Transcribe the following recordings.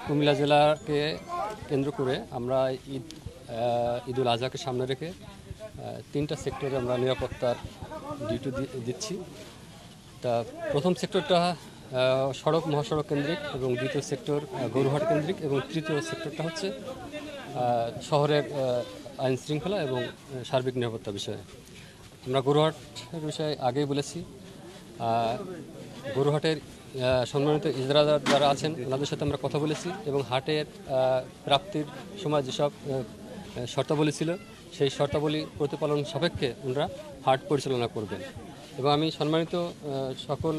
কুমিল্লা জেলাকে কেন্দ্র করে আমরা ঈদুল আজহাকে সামনে রেখে 3টা সেক্টরে আমরা নিরাপত্তার ডিউটি দিচ্ছি। তা প্রথম সেক্টরটা সড়ক মহাসড়ক কেন্দ্রিক এবং দ্বিতীয় সেক্টর গরুহাট কেন্দ্রিক এবং তৃতীয় সেক্টরটা হচ্ছে শহরের আইন শৃঙ্খলা এবং সার্বিক নিরাপত্তা বিষয়ে। আমরা গরুহাটের বিষয়ে আগেই বলেছি। গরুহাটের সম্মানিত ইজরাদার যারা আছেন ওনাদের সাথে আমরা কথা বলেছি এবং হাটের প্রাপ্তির সময় যেসব শর্তাবলী ছিল সেই শর্তাবলী প্রতিপালন সাপেক্ষে ওনারা হাট পরিচালনা করবেন। এবং আমি সম্মানিত সকল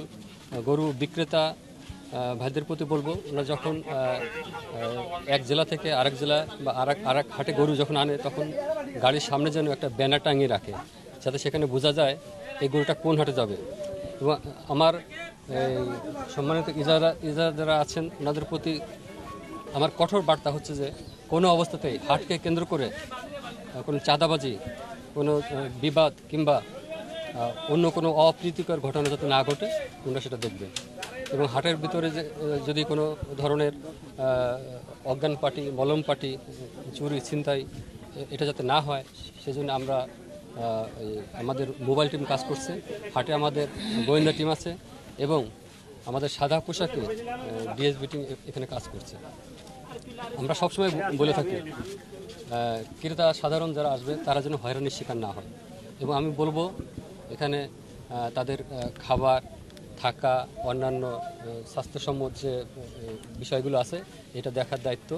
গরু বিক্রেতা ভাইদের প্রতি বলবো, ওনারা যখন এক জেলা থেকে আরেক জেলা বা আরেক হাটে গরু যখন আনে তখন গাড়ির সামনে যেন একটা ব্যানার টাঙিয়ে রাখে, যাতে সেখানে বোঝা যায় এই গরুটা কোন হাটে যাবে। এবং আমার সম্মানিত ইজারা যারা আছেন ওনাদের প্রতি আমার কঠোর বার্তা হচ্ছে যে কোনো অবস্থাতেই হাটকে কেন্দ্র করে কোনো চাঁদাবাজি, কোনো বিবাদ কিংবা অন্য কোনো অপ্রীতিকর ঘটনা যাতে না ঘটে ওনারা সেটা দেখবে। এবং হাটের ভিতরে যদি কোনো ধরনের অজ্ঞান পার্টি, মলম পার্টি, চুরি ছিনতাই এটা যাতে না হয় সেজন্য আমরা আমাদের মোবাইল টিম কাজ করছে, হাটে আমাদের গোয়েন্দা টিম আছে এবং আমাদের সাদা পোশাকে ডিএসবি টিম এখানে কাজ করছে। আমরা সবসময় বলে থাকি ক্রেতা সাধারণ যারা আসবে তারা যেন হয়রানির শিকার না হয়। এবং আমি বলবো এখানে তাদের খাবার, থাকা, অন্যান্য স্বাস্থ্যসম্মত যে বিষয়গুলো আছে এটা দেখার দায়িত্ব